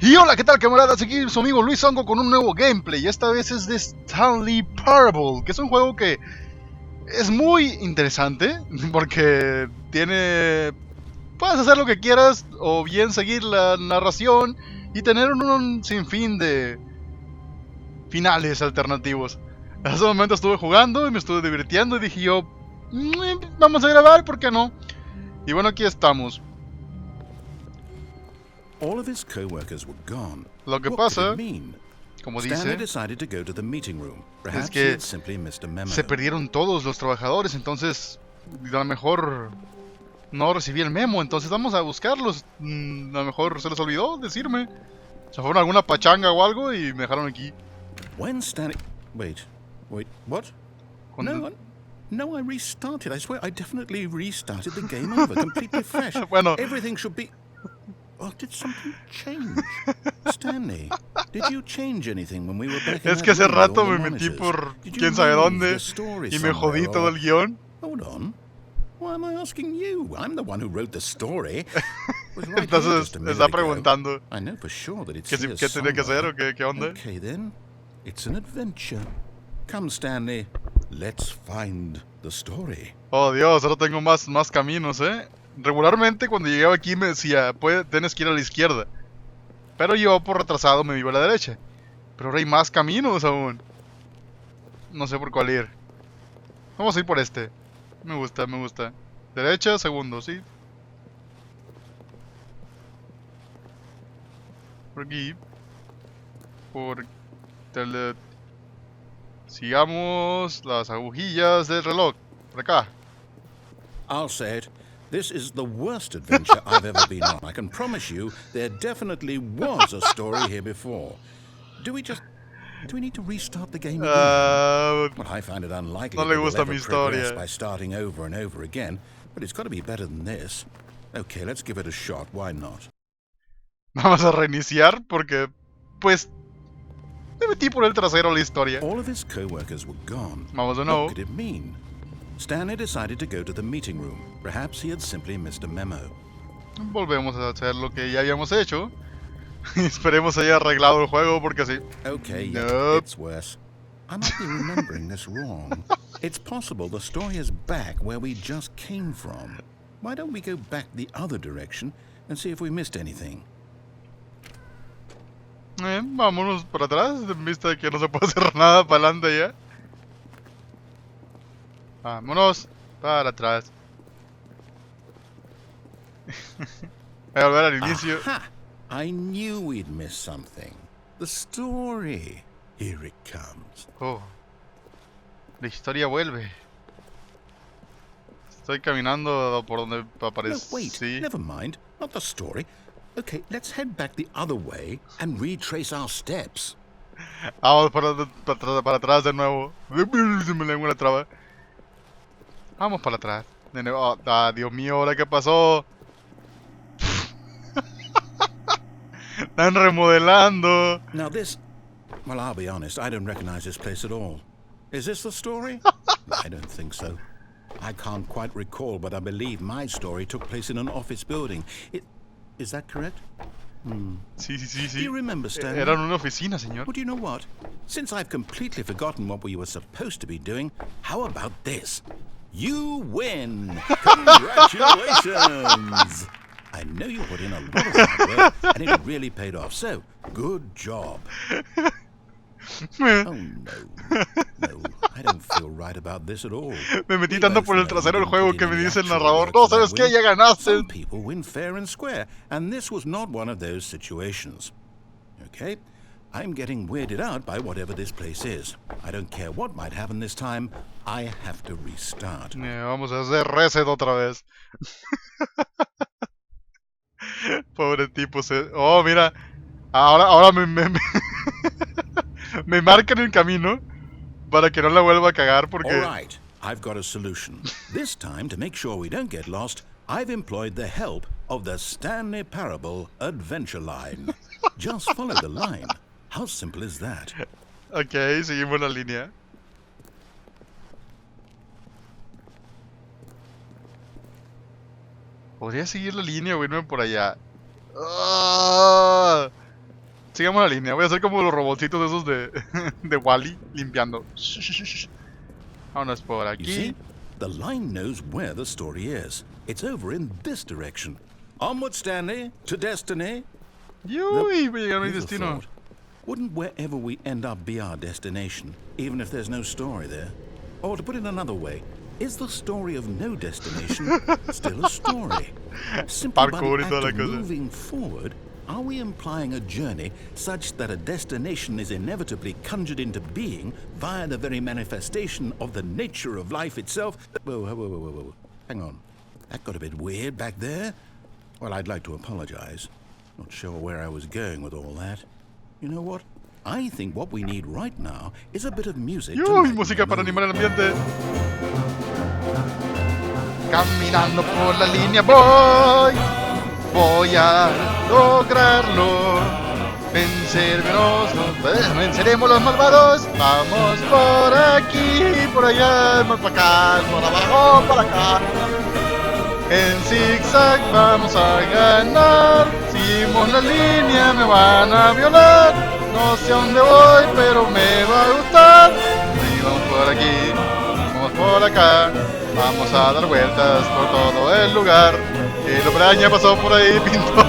Y hola, ¿qué tal, camaradas? Aquí su amigo Luis Hongo con un nuevo gameplay. Esta vez es de Stanley Parable, que es un juego que es muy interesante porque tiene... Puedes hacer lo que quieras o bien seguir la narración y tener un sinfín de finales alternativos. En ese momento estuve jugando y me estuve divirtiendo y dije yo, vamos a grabar, ¿por qué no? Y bueno, aquí estamos. All of his co-workers were gone. Lo que What could pasa, it mean? como Stanley dice, decided to go to the meeting room. es Perhaps he que had simply missed a memo. se perdieron todos los trabajadores, entonces a lo mejor no recibí el memo, entonces vamos a buscarlos. A lo mejor se les olvidó decirme. Se fueron a alguna pachanga o algo y me dejaron aquí. When Stanley... Wait, what? No, I restarted. I swear, I definitely restarted the game over, completely fresh. Bueno, Everything should be... Oh, did something change? Stanley, did you change anything when we were back in es that que hace room with rato all me the metí monitors? por Did you quién sabe move dónde the story y me jodí somewhere, todo or- el guión. Hold on. Why am I asking you? I'm the one who wrote the story. It was right here Entonces just a minute está ago. preguntando I know for sure that it's qué, here qué tenía que hacer somewhere. o qué onda. Okay then, it's an adventure. Come, Stanley, let's find the story. Oh Dios, ahora tengo más caminos, Regularmente cuando llegaba aquí me decía, tienes que ir a la izquierda. Pero yo por retrasado me iba a la derecha. Pero ahora hay más caminos aún. No sé por cuál ir. Vamos a ir por este. Me gusta, me gusta. Derecha, segundo, sí. Por aquí. Por... Sigamos las agujillas del reloj. Por acá. I'll say it. This is the worst adventure I've ever been on. I can promise you there definitely was a story here before. Do we need to restart the game again? Well, I find it unlikely no le that we'll gusta ever mi progress historia. by starting over and over again, but it's got to be better than this. Okay, let's give it a shot. Why not? Vamos a reiniciar porque, pues, me metí por el trasero la historia. All of his co-workers were gone. Vamos de nuevo. What could it mean? Stanley decided to go to the meeting room. Perhaps he had simply missed a memo. Volvemos a hacer lo que ya habíamos hecho. Esperemos haya arreglado el juego porque sí. Okay, Nope. it's worse. I might be remembering this wrong. It's possible the story is back where we just came from. Why don't we go back the other direction and see if we missed anything? Vámonos para atrás, en vista de que no se puede hacer nada para adelante ya. Vámonos para atrás. Voy a volver al inicio. Aha! I knew we'd miss something. The story. Here it comes. Oh. La historia vuelve. Estoy caminando por donde No, aparece. wait. Sí. Never mind. Not the story. Okay, let's head back the other way and retrace our steps. Vamos para atrás de nuevo. Se me lengua la traba. Vamos para atrás. De nuevo. Dios mío, ¿ahora qué pasó? Están remodelando. Now this... Well, I'll be honest, I don't recognize this place at all. Is this the story? I don't think so. I can't quite recall, but I believe my story took place in an office building. Is that correct? Sí, sí, sí, Do you sí. remember, Stanley? Era en una oficina, señor. Well, do you know what? Since I've completely forgotten what we were supposed to be doing, how about this? You win! Congratulations! I know you put in a lot of hard work, and it really paid off, so good job. Oh, no, I don't feel right about this at all. Me metí We tanto both por el know trasero we del juego didn't que put me in dice el the actual narrador, work no, for that ¿sabes qué? win. Ya ganaste. Some people win fair and square, and this was not one of those situations. Okay? I'm getting weirded out by whatever this place is. I don't care what might happen this time. I have to restart. Vamos a hacer reset otra vez. Pobre tipo. Oh, mira. Ahora me marcan el camino para que no la vuelva a cagar All porque... right, I've got a solution. This time, to make sure we don't get lost, I've employed the help of the Stanley Parable Adventure Line. Just follow the line. How simple is that? Ok, seguimos la línea. Podría seguir la línea o irme por allá. ¡Ah! sigamos la línea. Voy a hacer como los robotcitos esos de, de Wall-E limpiando. Vámonos por You see, aquí. the line knows where the story is. It's over in this direction. Onward, Stanley, to destiny. Uy, voy a llegar a mi Here's a destino. thought. Wouldn't wherever we end up be our destination, even if there's no story there? Or to put it another way, is the story of no destination still a story? Simply by Parkour y the toda la act of cosa. moving forward, are we implying a journey such that a destination is inevitably conjured into being via the very manifestation of the nature of life itself? Whoa. Hang on. That got a bit weird back there. Well, I'd like to apologize. Not sure where I was going with all that. You know what? I think what we need right now is a bit of music. to Uy, lighten música the para mood. animar el ambiente. Caminando por la línea voy. Voy a lograrlo. Venceremos los malvados. Vamos por aquí, por allá, por acá, por abajo, por acá. En zigzag vamos a ganar. Seguimos la línea, me van a violar. No sé a dónde voy, pero me va a gustar. Y vamos por aquí, vamos por acá. Vamos a dar vueltas por todo el lugar. El hombre araña pasó por ahí y pintó.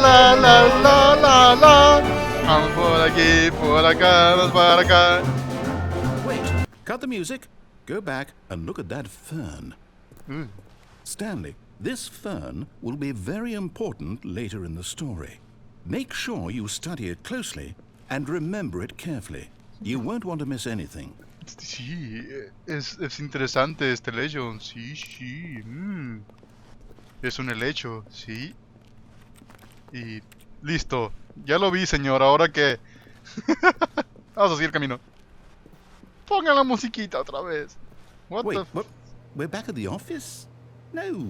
La. Vamos por aquí, por acá, vamos para acá. Wait, cut the music, go back and look at that fern. Stanley, this fern will be very important later in the story. Make sure you study it closely and remember it carefully. You won't want to miss anything. Sí, es interesante este Legion. Sí. Es un helecho, sí. Y listo. Ya lo vi, señor. Ahora que... Vamos a seguir el camino. Ponga la musiquita otra vez. What Wait, the... what? We're back at the office? No.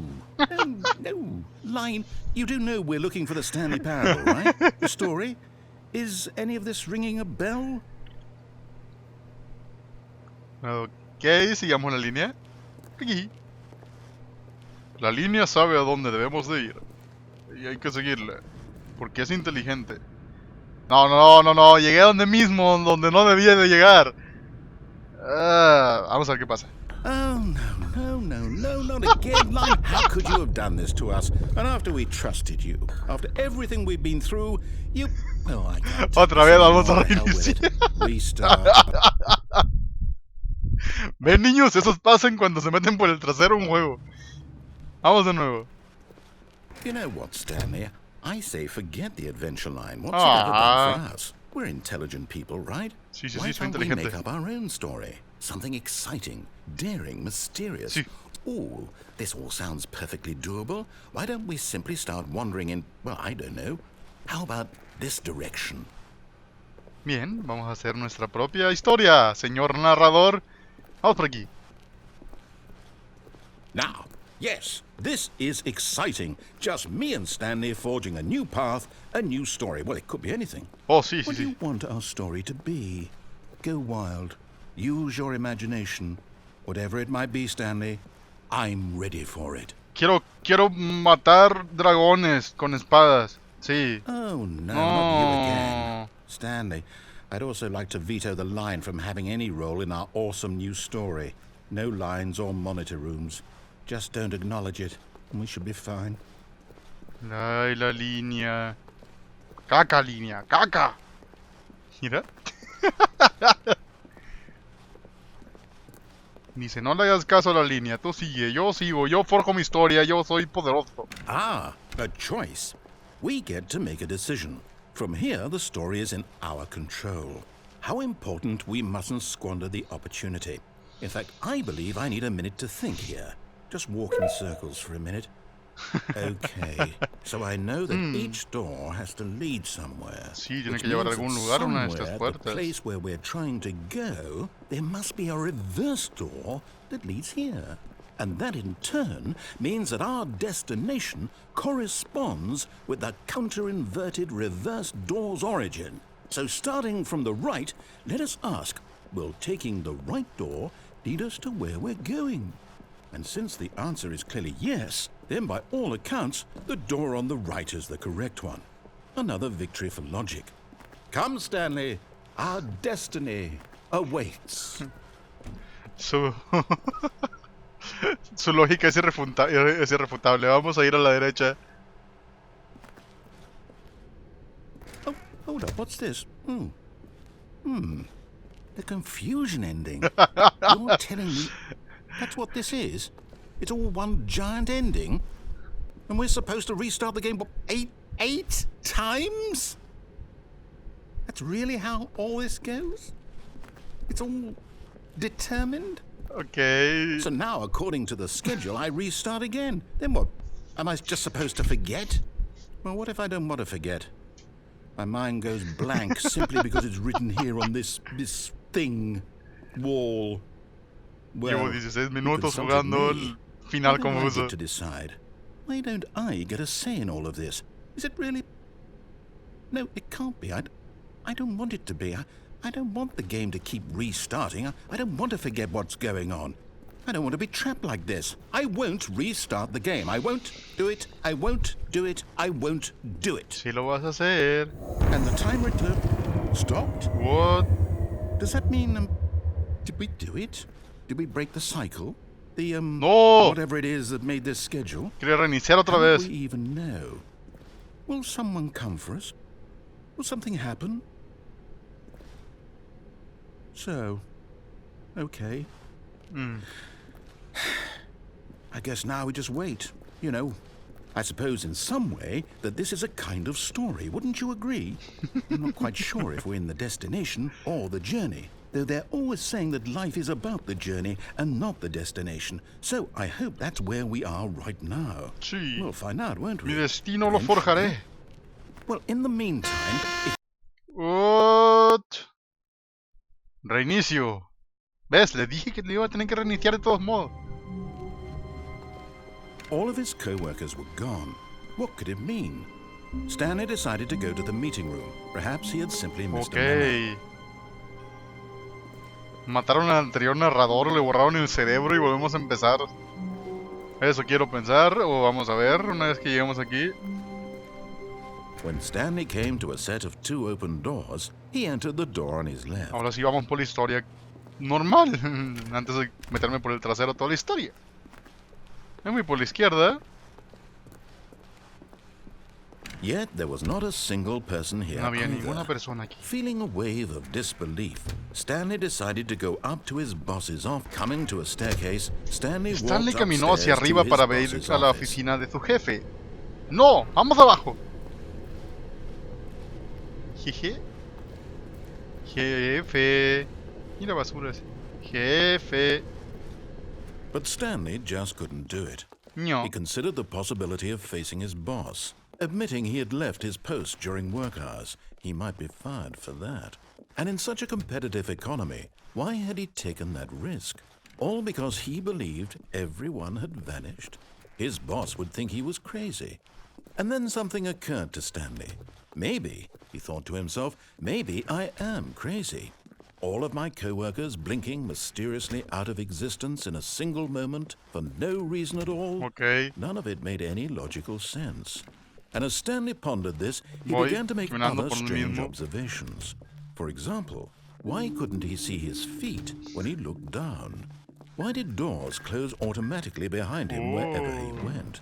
Line, you do know we're looking for the Stanley Parable, right? The story? Is any of this ringing a bell? Ok, sigamos la línea. Aquí. La línea sabe a dónde debemos de ir. Y hay que seguirla. Porque es inteligente. No. Llegué a donde mismo, donde no debía de llegar. Vamos a ver qué pasa. Oh, no, not again, Line. How could you have done this to us? And after we trusted you, after everything we've been through, you... Oh, I can't. Otra vez vamos a Oh, hell with it. reiniciar. Restart. Ven, niños, esos pasan cuando se meten por el trasero un juego. Vamos de nuevo. You know what, Stanley? I say forget the adventure line. What's it ever done for us? We're intelligent people, right? Sí, Why soy can't we inteligente. make up our own story? Something exciting, daring, mysterious. Sí. Ooh, this all sounds perfectly doable. Why don't we simply start wandering in, well, I don't know. How about this direction? Bien, vamos a hacer nuestra propia historia, señor narrador. Vamos por aquí. Now, yes, this is exciting. Just me and Stanley forging a new path, a new story. Well, it could be anything. Oh, sí. What do you want our story to be? Go wild. Use your imagination. Whatever it might be, Stanley, I'm ready for it. Quiero matar dragones con espadas. Sí. Oh, no, not you again. Stanley, I'd also like to veto the line from having any role in our awesome new story. No lines or monitor rooms. Just don't acknowledge it, and we should be fine. Ay, la línea. Caca, línea. Caca. Mira. Dice, no le hagas caso a la línea. Tú sigue, yo sigo, yo forjo mi historia, yo soy poderoso. Ah, a choice. We get to make a decision. From here, the story is in our control. How important we mustn't squander the opportunity. In fact, I believe I need a minute to think here. Just walk in circles for a minute. Okay, so I know that each door has to lead somewhere. Sí, tiene which que llevar a means algún that lugar una de estas somewhere, the puertas. place where we're trying to go, there must be a reverse door that leads here. And that in turn means that our destination corresponds with the counter-inverted reverse door's origin. So starting from the right, let us ask, will taking the right door lead us to where we're going? And since the answer is clearly yes, then by all accounts, the door on the right is the correct one. Another victory for logic. Come, Stanley. Our destiny awaits. Su, su lógica es irrefutable. Vamos a ir a la derecha. Oh, hold up. What's this? The confusion ending. You're telling me that's what this is? It's all one giant ending? And we're supposed to restart the game, what, eight times? That's really how all this goes? It's all determined? Okay. So now, according to the schedule, I restart again. Then what? Am I just supposed to forget? Well, what if I don't want to forget? My mind goes blank simply because it's written here on this thing, wall. Well, Llevo 16 minutos you jugando consulted me. el final What do I confuso. get to decide? Why don't I get a say in all of this? Is it really? No, it can't be. I don't want it to be. I don't want the game to keep restarting. I don't want to forget what's going on. I don't want to be trapped like this. I won't restart the game. I won't do it. I won't do it. I won't do it. Si lo vas a hacer. And the timer stopped? What? Does that mean, did we do it? Did we break the cycle? The, No. whatever it is that made this schedule? Quería reiniciar otra How do vez. we even know? Will someone come for us? Will something happen? So, okay. I guess now we just wait. You know, I suppose in some way that this is a kind of story. Wouldn't you agree? I'm not quite sure if we're in the destination or the journey, though they're always saying that life is about the journey and not the destination. So I hope that's where we are right now. Sí. We'll find out, won't we? Mi destino lo forjaré. Well, in the meantime, if What? Reinicio. ¿Ves? Le dije que le iba a tener que reiniciar de todos modos. all of his co-workers were gone, what could it mean? Stanley decided to go to the meeting room. Perhaps he had simply missed a memo. Ok. Mataron al anterior narrador, le borraron el cerebro y volvemos a empezar. Eso quiero pensar, o vamos a ver una vez que lleguemos aquí. When Stanley came to a set of 2 open doors, he entered the door on his left. Ahora sí vamos por la historia normal, antes de meterme por el trasero toda la historia. Me voy por la izquierda. Yet there was not a single person here No había either. ninguna persona aquí. Feeling a wave of disbelief, Stanley decided to go up to his boss's office. Coming to a staircase, Stanley walked Caminó hacia upstairs to arriba his para ir boss's a la office. oficina de su jefe. ¡No! ¡Vamos abajo! Jeje. Jefe. Mira basuras. Jefe. But Stanley just couldn't do it. No. He considered the possibility of facing his boss. Admitting he had left his post during work hours, he might be fired for that. And in such a competitive economy, why had he taken that risk? All because he believed everyone had vanished? His boss would think he was crazy. And then something occurred to Stanley. Maybe, he thought to himself, maybe I am crazy. All of my co-workers blinking mysteriously out of existence in a single moment for no reason at all. Ok. None of it made any logical sense. And as Stanley pondered this, he Voy began to make caminando other por lo strange mismo. observations. For example, why couldn't he see his feet when he looked down? Why did doors close automatically behind him wherever he went?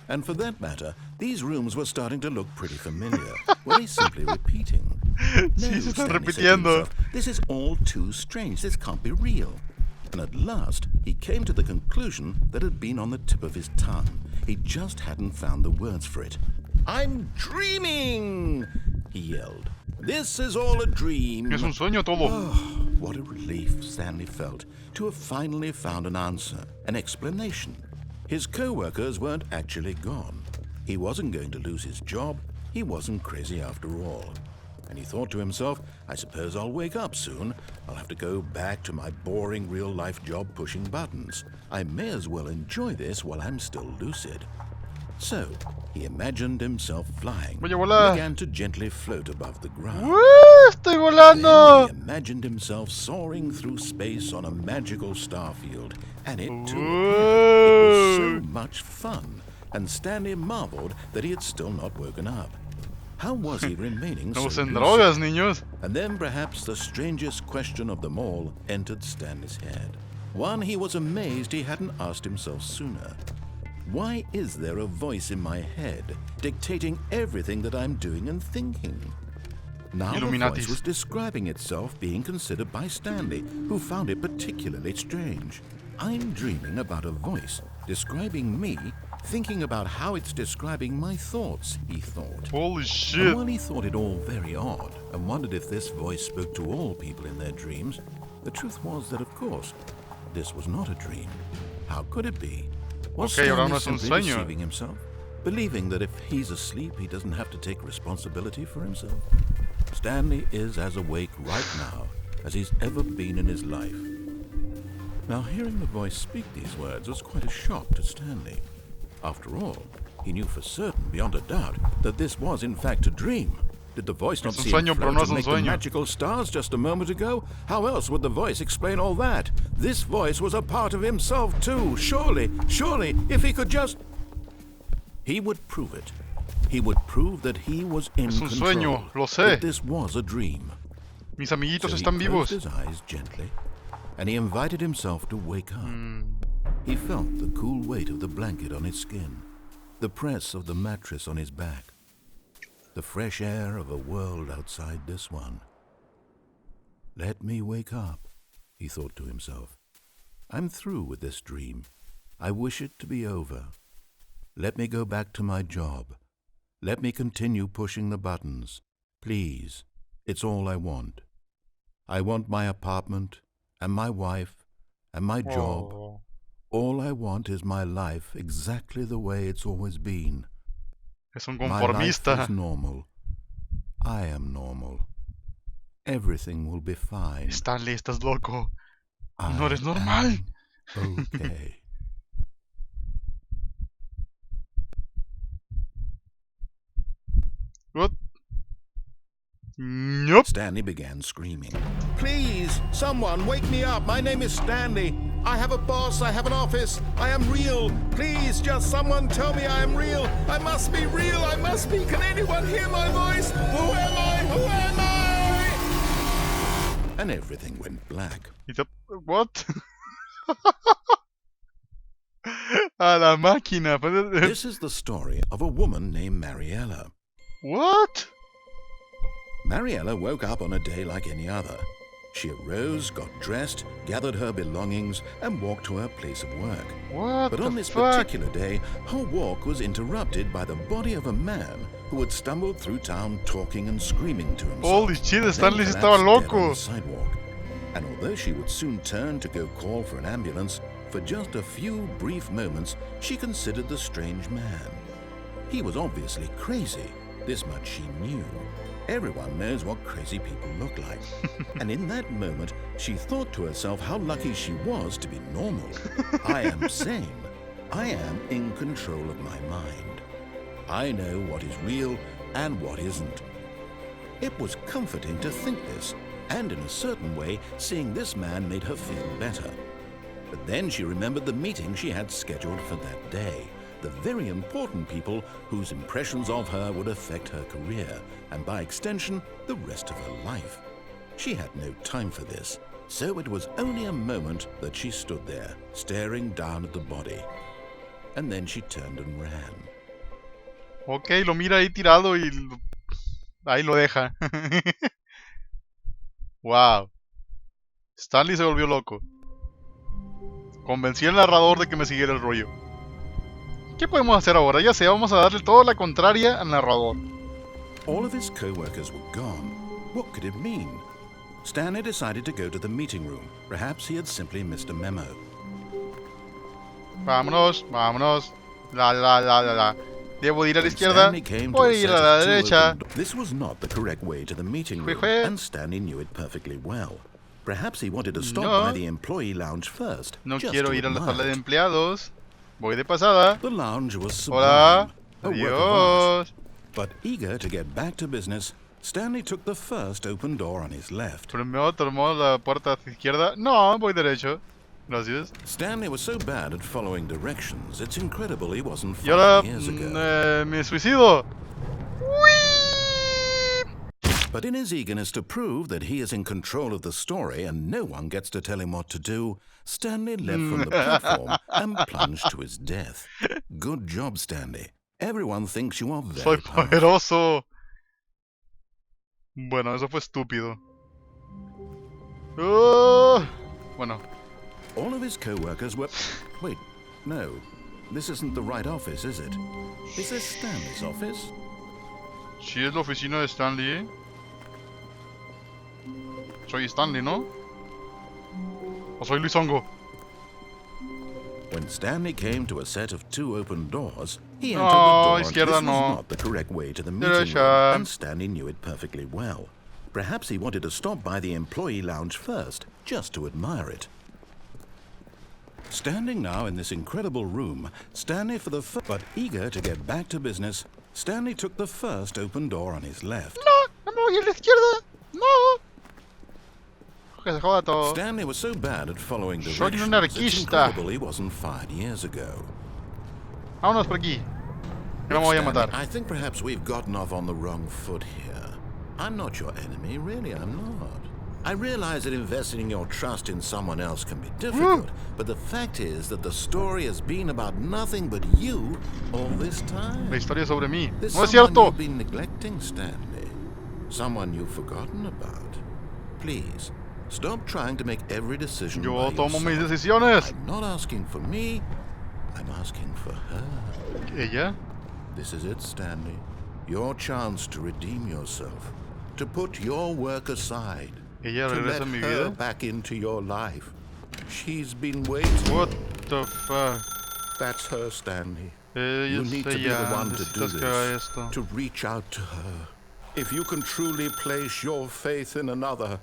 And for that matter, these rooms were starting to look pretty familiar. Were they simply repeating? No, Sí, se están Stanley said to repitiendo. himself, this is all too strange. This can't be real. And at last, he came to the conclusion that had been on the tip of his tongue. He just hadn't found the words for it. I'm dreaming, he yelled. This is all a dream. Es un sueño todo. Oh, what a relief Stanley felt to have finally found an answer, an explanation. His co-workers weren't actually gone. He wasn't going to lose his job. He wasn't crazy after all. And he thought to himself, I suppose I'll wake up soon. I'll have to go back to my boring real-life job pushing buttons. I may as well enjoy this while I'm still lucid. So, he imagined himself flying. Voy a volar. He began to gently float above the ground. Estoy Then volando. he imagined himself soaring through space on a magical starfield, and it too. It was so much fun, and Stanley marveled that he had still not woken up. How was he remaining No so usen lucid? drogas, niños. And then perhaps the strangest question of them all entered Stanley's head. One he was amazed he hadn't asked himself sooner. Why is there a voice in my head dictating everything that I'm doing and thinking? Now the voice was describing itself being considered by Stanley, who found it particularly strange. I'm dreaming about a voice describing me, thinking about how it's describing my thoughts, he thought. Holy shit. And while he thought it all very odd and wondered if this voice spoke to all people in their dreams, the truth was that, of course, this was not a dream. How could it be? Was Stanley simply deceiving himself? Believing that if he's asleep, he doesn't have to take responsibility for himself? Stanley is as awake right now as he's ever been in his life. Now, hearing the voice speak these words was quite a shock to Stanley. After all, he knew for certain, beyond a doubt, that this was in fact a dream. Did the voice not see him float and make the magical stars just a moment ago? How else would the voice explain all that? This voice was a part of himself too. Surely, if he could just... He would prove it. He would prove that he was in control. That this was a dream. Mis amiguitos So están he vivos. closed his eyes gently, and he invited himself to wake up. He felt the cool weight of the blanket on his skin, the press of the mattress on his back, the fresh air of a world outside this one. Let me wake up, he thought to himself. I'm through with this dream. I wish it to be over. Let me go back to my job. Let me continue pushing the buttons. Please, it's all I want. I want my apartment, and my wife, and my job. Oh. All I want is my life exactly the way it's always been. Es un My life conformista. is normal. I am normal. Everything will be fine. Stanley, estás loco. I No eres normal. am okay. What? Nope. Stanley began screaming. Please, someone, wake me up. My name is Stanley. I have a boss. I have an office. I am real. Please, just someone tell me I am real. I must be real. I must be. Can anyone hear my voice? Who am I? Who am I? And everything went black. What? A la máquina. This is the story of a woman named Mariella. What? Mariella woke up on a day like any other. She arose, got dressed, gathered her belongings, and walked to her place of work. What But the on this fuck? particular day, her walk was interrupted by the body of a man who had stumbled through town talking and screaming to himself. Holy shit, then Stanley collapsed estaba dead loco. on the sidewalk. And although she would soon turn to go call for an ambulance, for just a few brief moments, she considered the strange man. He was obviously crazy. This much she knew. Everyone knows what crazy people look like. And in that moment, she thought to herself how lucky she was to be normal. I am sane. I am in control of my mind. I know what is real and what isn't. It was comforting to think this, and in a certain way, seeing this man made her feel better. But then she remembered the meeting she had scheduled for that day. The very important people whose impressions of her would affect her career, and by extension, the rest of her life. She had no time for this, so it was only a moment that she stood there, staring down at the body. And then she turned and ran. Ok, lo mira ahí tirado y ahí lo deja. Wow. Stanley se volvió loco. Convencí al narrador de que me siguiera el rollo. ¿Qué podemos hacer ahora? Ya sé, vamos a darle toda la contraria al narrador. All of his co-workers were gone. What could it mean? Stanley decided to go to the meeting room. Perhaps he had simply missed a memo. Vámonos, vámonos. La. Debo ir a la When izquierda. Stanley came to Voy a a ir set a la of two derecha. open This was not the correct way to the meeting room, Jue. and Stanley knew it perfectly well. Perhaps he wanted to stop No. by the employee lounge first. No just quiero to ir a la admire sala de it. empleados. Voy de pasada. The lounge was Hola. sublime, a work of art. Adiós. But eager to get back to business, Stanley took the first open door on his left. Primero tomó la puerta hacia izquierda. No, voy derecho. Gracias. Stanley was so bad at following directions, it's incredible he wasn't Y ahora 5 years ago. me suicido. ¡Uy! But in his eagerness to prove that he is in control of the story and no one gets to tell him what to do, Stanley left from the platform and plunged to his death. Good job, Stanley. Everyone thinks you are Soy very powerful. poderoso. Bueno, eso fue estúpido. Bueno. All of his co-workers were... Wait, no. This isn't the right office, is it? Is this Stanley's office? Sí, es la oficina de Stanley, ¿eh? Soy Stanley, ¿no? ¿O soy Luis Hongo? When Stanley came to a set of 2 open doors, he entered No, the door. izquierda This was no. not the correct way to the meeting room, Derecha. and Stanley knew it perfectly well. Perhaps he wanted to stop by the employee lounge first, just to admire it. Standing now in this incredible room, Stanley but eager to get back to business, Stanley took the first open door on his left. No, no me voy a la izquierda. No. Que se joda todo. Stanley was so bad at following Soy un directions, it's anarquista. incredible he wasn't fired years ago. Vámonos por aquí. Que no me voy a Stanley, matar. I think perhaps we've gotten off on the wrong foot here. I'm not your enemy, really, I'm not. I realize that investing your trust in someone else can be difficult, but the fact is that the story has been about nothing but you all this time. La historia sobre mí. There's No es someone cierto. you've been neglecting, Stanley. Someone you've forgotten about. Please, stop trying to make every decision by Yo tomo mis yourself. decisiones. I'm not asking for me, I'm asking for her. ¿Ella? This is it, Stanley. Your chance to redeem yourself. To put your work aside. ¿Ella To regresa let a mi her vida? back into your life. She's been waiting. What the fuck? That's her, Stanley. Ella You es need to be the ella. one to do Necesitas que haga this. esto. To reach out to her. If you can truly place your faith in another,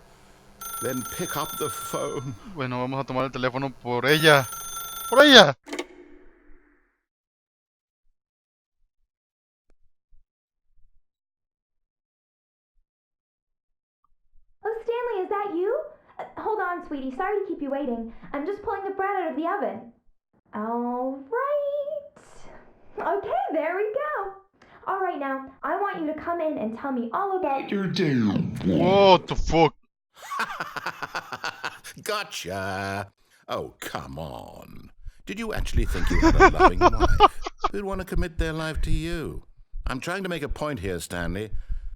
then pick up the phone. Bueno, vamos a tomar el teléfono por ella. ¡Por ella! Oh, Stanley, is that you? Hold on, sweetie. Sorry to keep you waiting. I'm just pulling the bread out of the oven. All right. Okay, there we go. All right, now, I want you to come in and tell me all about your day. What the fuck? Gotcha. Oh, come on. Did you actually think you had a loving wife who'd want to commit their life to you? I'm trying to make a point here, Stanley.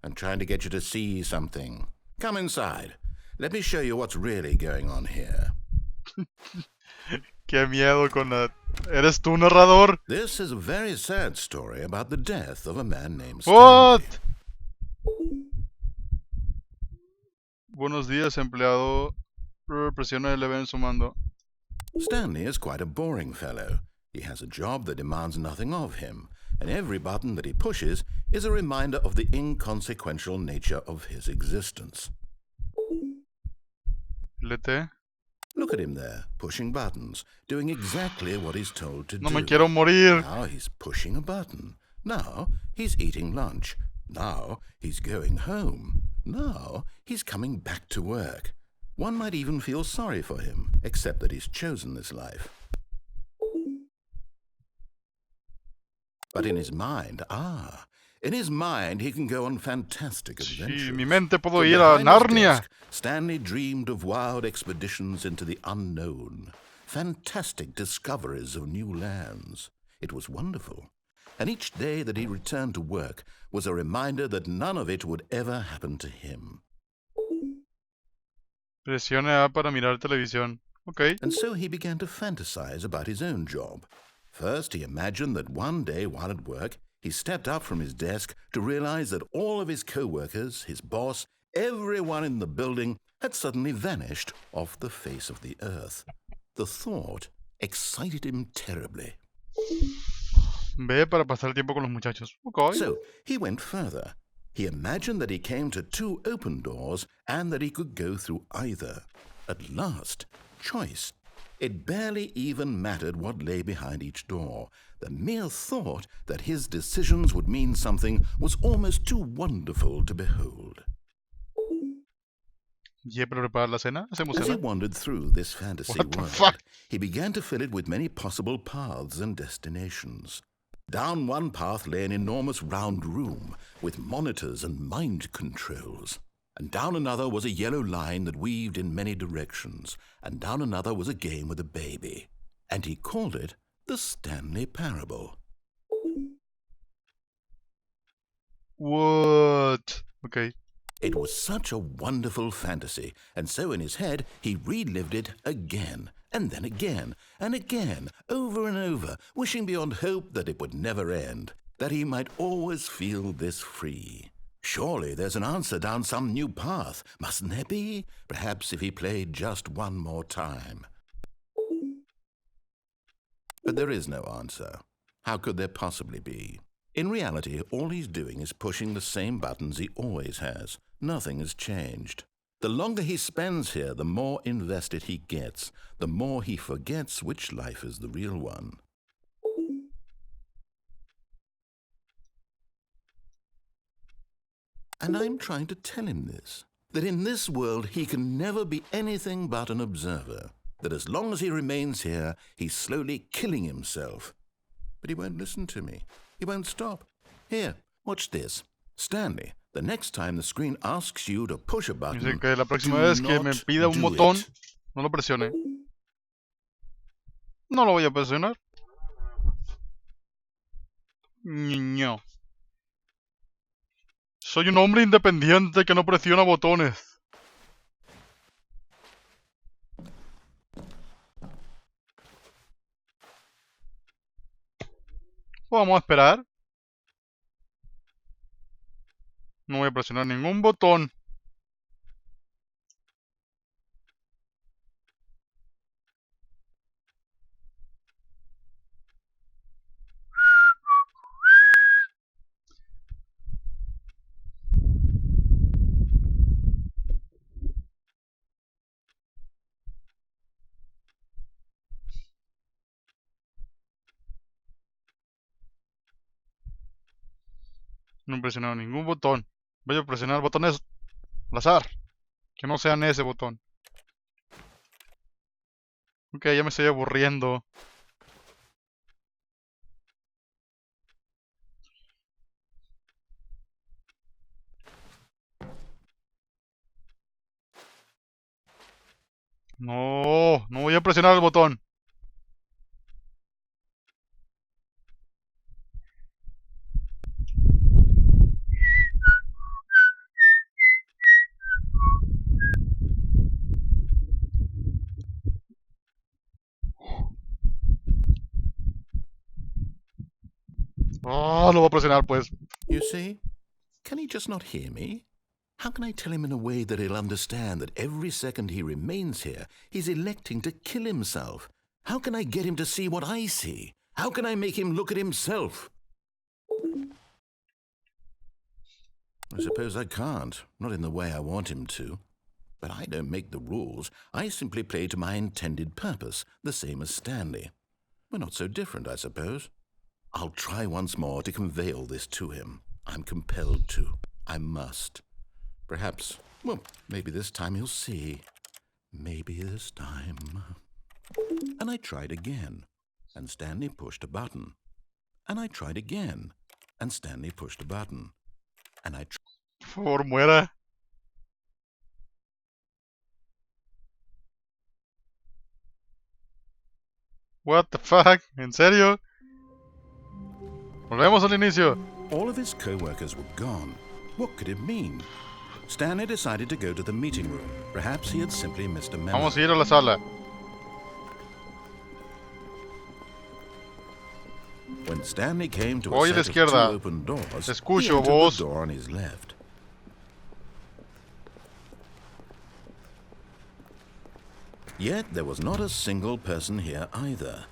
I'm trying to get you to see something. Come inside. Let me show you what's really going on here. Qué miedo con la... ¿Eres tú, narrador? This is a very sad story about the death of a man named What? Stanley. Buenos días, empleado. Presiona el en su mando. Stanley is quite a boring fellow. He has a job that demands nothing of him, and every button that he pushes is a reminder of the inconsequential nature of his existence. LT. Look at him there, pushing buttons, doing exactly what he's told to No do. me quiero morir. Now he's pushing a button. Now he's eating lunch. Now he's going home. Now he's coming back to work. One might even feel sorry for him, except that he's chosen this life. But in his mind, he can go on fantastic adventures. Sí, mi mente puedo From ir a behind his Narnia. desk, Stanley dreamed of wild expeditions into the unknown, fantastic discoveries of new lands. It was wonderful. And each day that he returned to work was a reminder that none of it would ever happen to him. Presione A para mirar televisión. Ok. And so he began to fantasize about his own job. First, he imagined that one day while at work, he stepped up from his desk to realize that all of his co-workers, his boss, everyone in the building had suddenly vanished off the face of the earth. The thought excited him terribly. Ve para pasar tiempo con los muchachos. Ok. So he went further. He imagined that he came to 2 open doors and that he could go through either. At last, choice. It barely even mattered what lay behind each door. The mere thought that his decisions would mean something was almost too wonderful to behold. ¿Ya para preparar la cena? ¿Hacemos As he cena? wandered through this fantasy What the world, fuck? he began to fill it with many possible paths and destinations. Down one path lay an enormous round room with monitors and mind controls. And down another was a yellow line that weaved in many directions. And down another was a game with a baby. And he called it the Stanley Parable. What? Okay. It was such a wonderful fantasy, and so in his head he relived it again, and then again, and again, over and over, wishing beyond hope that it would never end, that he might always feel this free. Surely there's an answer down some new path, mustn't there be? Perhaps if he played just one more time. But there is no answer. How could there possibly be? In reality, all he's doing is pushing the same buttons he always has. Nothing has changed. The longer he spends here, the more invested he gets, the more he forgets which life is the real one. And I'm trying to tell him this, that in this world he can never be anything but an observer, that as long as he remains here, he's slowly killing himself. But he won't listen to me. He won't stop. Here, watch this. Stanley, the next time the screen asks you to push a button, Dice que la próxima vez que me pida un botón, no lo presione. No lo voy a presionar. Niño. Soy un hombre independiente que no presiona botones. Vamos a esperar. No voy a presionar ningún botón. No he presionado ningún botón. Voy a presionar botones al azar. Que no sean ese botón. Ok, ya me estoy aburriendo. No, no voy a presionar el botón. Oh, lo voy a presionar pues. You see? Can he just not hear me? How can I tell him in a way that he'll understand that every second he remains here, he's electing to kill himself? How can I get him to see what I see? How can I make him look at himself? I suppose I can't, not in the way I want him to. But I don't make the rules. I simply play to my intended purpose, the same as Stanley. We're not so different, I suppose. I'll try once more to convey all this to him. I'm compelled to. I must. Perhaps, well, maybe this time he'll see. Maybe this time. And I tried again, and Stanley pushed a button. And I tried again, and Stanley pushed a button. And I Por favor, muera. What the fuck? ¿En serio? Volvemos al inicio. All of his co-workers were gone. What could it mean? Stanley decided to go to the meeting room. Perhaps he had simply missed a memo. Vamos a ir a la sala. When Stanley came to Voy a a la set of two izquierda. open doors, Te he escucho, entered vos. the door on his left. Yet there was not a single person here either.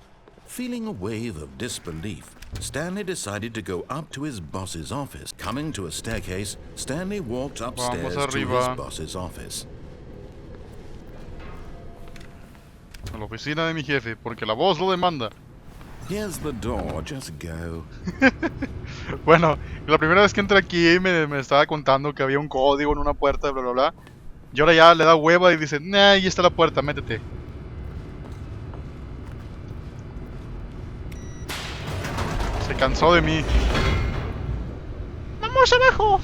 Feeling a wave of disbelief, Stanley decided to go up to his boss's office. Coming to a staircase, Stanley walked upstairs to arriba. his boss's office. A la oficina de mi jefe, porque la voz lo demanda. Here's the door, just go. Bueno, la primera vez que entré aquí me estaba contando que había un código en una puerta, bla, bla, bla. Y ahora ya le da hueva y dice, nah, ahí está la puerta, métete. Se cansó de mí. ¡Vamos abajo!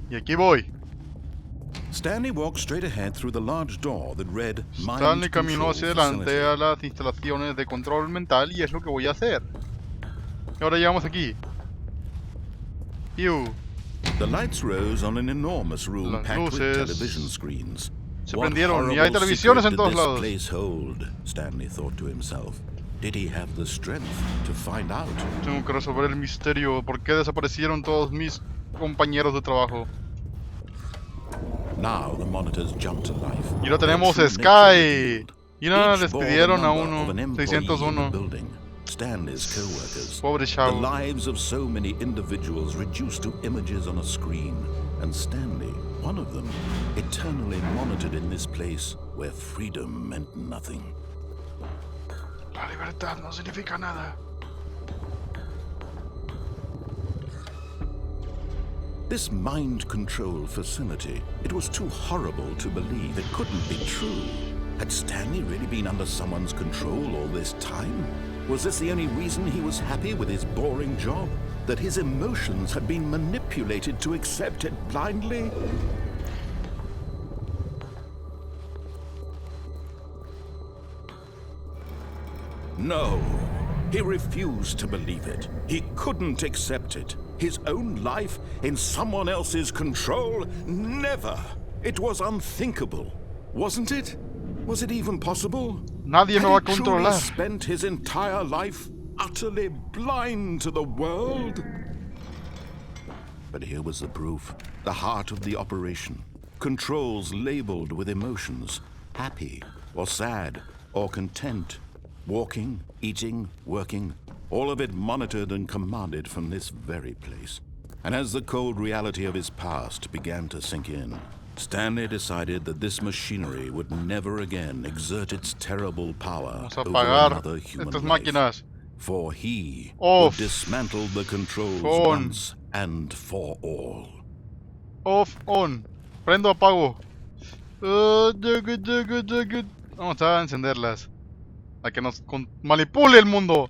Y aquí voy. Stanley walked straight ahead through the large door that read Stanley Mind caminó Control hacia adelante Facility. a las instalaciones de control mental y es lo que voy a hacer. Y ahora llegamos aquí. Piu. The lights rose on an enormous room Las packed with luces television screens. se What prendieron y hay horrible televisiones secret en todos did this lados. place hold? Stanley thought to himself. Did he have the strength to find out? Tengo que resolver el misterio. ¿Por qué desaparecieron todos mis compañeros de trabajo? Now the monitors jumped to life. Y ahora tenemos Their true nature Sky. revealed. Y nada, Each bore the despidieron a number of an uno. employee in the 601. building. Stanley's co-workers. Pobre The chavo. lives of so many individuals reduced to images on a screen. And Stanley, one of them, eternally monitored in this place where freedom meant nothing. La libertad no significa nada. This mind control facility, it was too horrible to believe. It couldn't be true. Had Stanley really been under someone's control all this time? Was this the only reason he was happy with his boring job? That his emotions had been manipulated to accept it blindly? No, he refused to believe it. He couldn't accept it. His own life in someone else's control? Never! It was unthinkable, wasn't it? Was it even possible? Nadie me va a Had he truly controlar. spent his entire life utterly blind to the world? But here was the proof, the heart of the operation. Controls labeled with emotions, happy or sad or content. Walking, eating, working, all of it monitored and commanded from this very place. And as the cold reality of his past began to sink in, Stanley decided that this machinery would never again exert its terrible power Vamos a over apagar another human estas life. máquinas. For he Off. would dismantle the controls On. once and for all. Off, on. Prendo, apago. Vamos a encenderlas. A que nos manipule el mundo.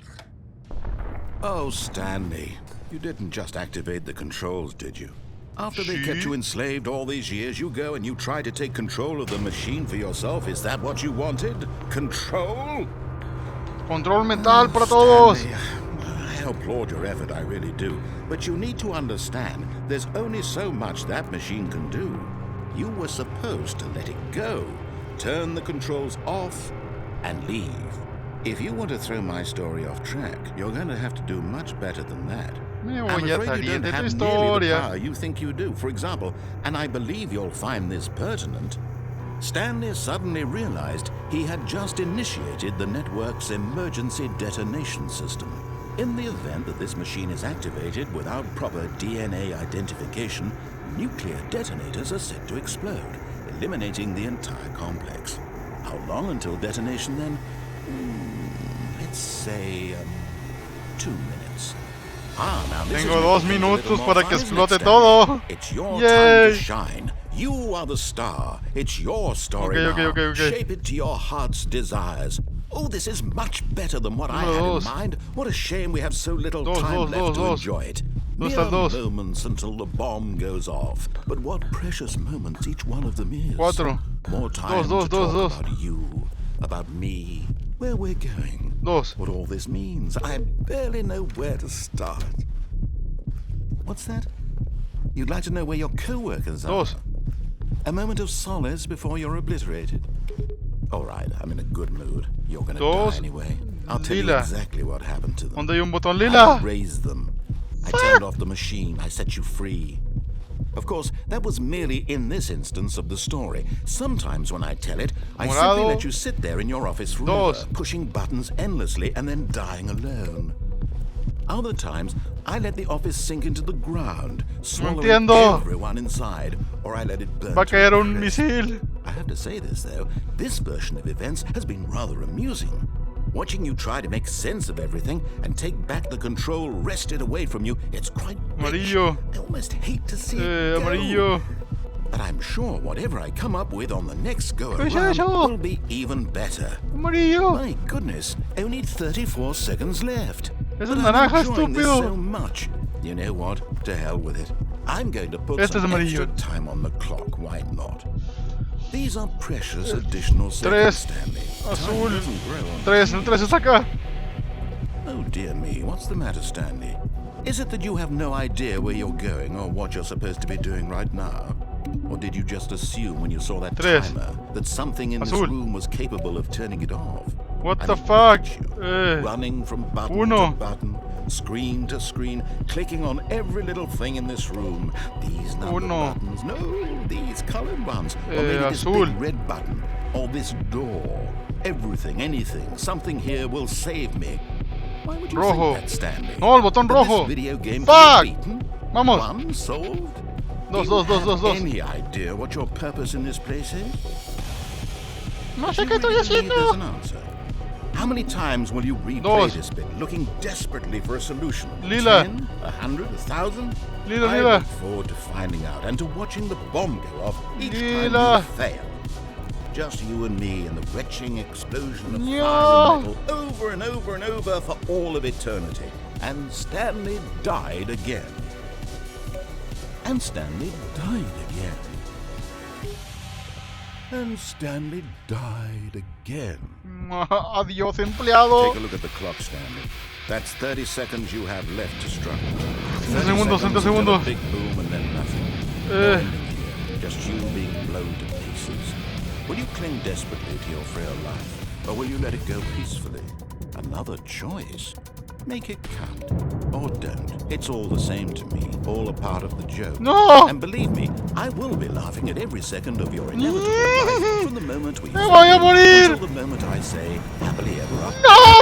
Oh, Stanley, you didn't just activate the controls, did you? After they kept Sí. you enslaved all these years, you go and you try to take control of the machine for yourself. Is that what you wanted? Control? Control mental para todos. Stanley, I applaud your effort, I really do. But you need to understand, there's only so much that machine can do. You were supposed to let it go, turn the controls off, and leave. If you want to throw my story off track, you're going to have to do much better than that. Me I'm voy a afraid you salir don't de tu have nearly the historia. power you think you do. For example, and I believe you'll find this pertinent, Stanley suddenly realized he had just initiated the network's emergency detonation system. In the event that this machine is activated without proper DNA identification, nuclear detonators are set to explode, eliminating the entire complex. How long until detonation then? Let's say 2 minutes. Now this Tengo is 2 making it a little minutos more para fun, que isn't it, explote Stanley? todo. It's your Yay. time to shine. You are the star. It's your story Okay, now. okay. Shape it to your heart's desires. Oh, this is much better than what I had Dos. in mind. What a shame we have so little Dos, time left to dos. enjoy it. Dos, Mere dos. moments until the bomb goes off. But what precious moments each one of them is. 4. More time Dos, to dos, talk dos. about you, about me, where we're going, 2. what all this means. I barely know where to start. What's that? You'd like to know where your co-workers are? 2. A moment of solace before you're obliterated. All right, I'm in a good mood. You're gonna Dos. die anyway. I'll tell you Lila. exactly what happened to them. ¿Dónde hay un botón I lila? raised them. I turned off the machine. I set you free. Of course, that was merely in this instance of the story. Sometimes when I tell it, I simply Morado. let you sit there in your office forever, Dos. pushing buttons endlessly and then dying alone. Other times, I let the office sink into the ground, swallowing entiendo. everyone inside, or I let it burn Va a to caer a un crisp. misil. I have to say this, though. This version of events has been rather amusing. Watching you try to make sense of everything and take back the control wrested away from you, it's quite rich. Amarillo. I almost hate to see it go. Amarillo. But I'm sure whatever I come up with on the next go ¿Qué es around eso? will be even better. Amarillo. My goodness, only 34 seconds left. Es But un I'm naranja, enjoying this estúpido. so much. You know what? To hell with it. I'm going to put Este es some amarillo. extra time on the clock. Why not? These are precious additional seconds, Tres. Stanley. Azul. Time doesn't grow on 3, el 3 está acá. Oh dear me, what's the matter, Stanley? Is it that you have no idea where you're going or what you're supposed to be doing right now? Or did you just assume when you saw that Tres. timer that something in Azul. this room was capable of turning it off? What I the mean, fuck? look at you, running from button Uno. to button, screen to screen, clicking on every little thing in this room. These number Uno. buttons, no, these colored ones. Or maybe this azul. big red button, or this door. Everything, anything, something here will save me. Why would you Rojo. think that, Stanley? No, el botón That rojo. This video game Fuck. can be beaten? Vamos. One solved? Dos, Do you dos, dos, have dos, dos. any idea what your purpose in this place is? No Do sé you qué estoy really believe there's an haciendo. answer? How many times will you replay Dos. this bit, looking desperately for a solution? Lila. 10, 100, 1,000? Lila, I Lila. look forward to finding out and to watching the bomb go off each time Lila. you fail. Just you and me and the retching explosion of No. fire and metal over and over and over for all of eternity. And Stanley died again. And Stanley died again. And Stanley died again. Adiós, empleado. Take a look at the clock, Stanley. That's 30 seconds you have left to struggle. 30 segundos, 30 until segundos. a big boom and then nothing. No Eh. ending here, just you being blown to pieces. Will you cling desperately to your frail life, or will you let it go peacefully? Another choice. Make it count, or don't. It's all the same to me, all a part of the joke. No. And believe me, I will be laughing at every second of your inevitable life from the moment we Me voy a morir. until the moment I say happily ever after. No,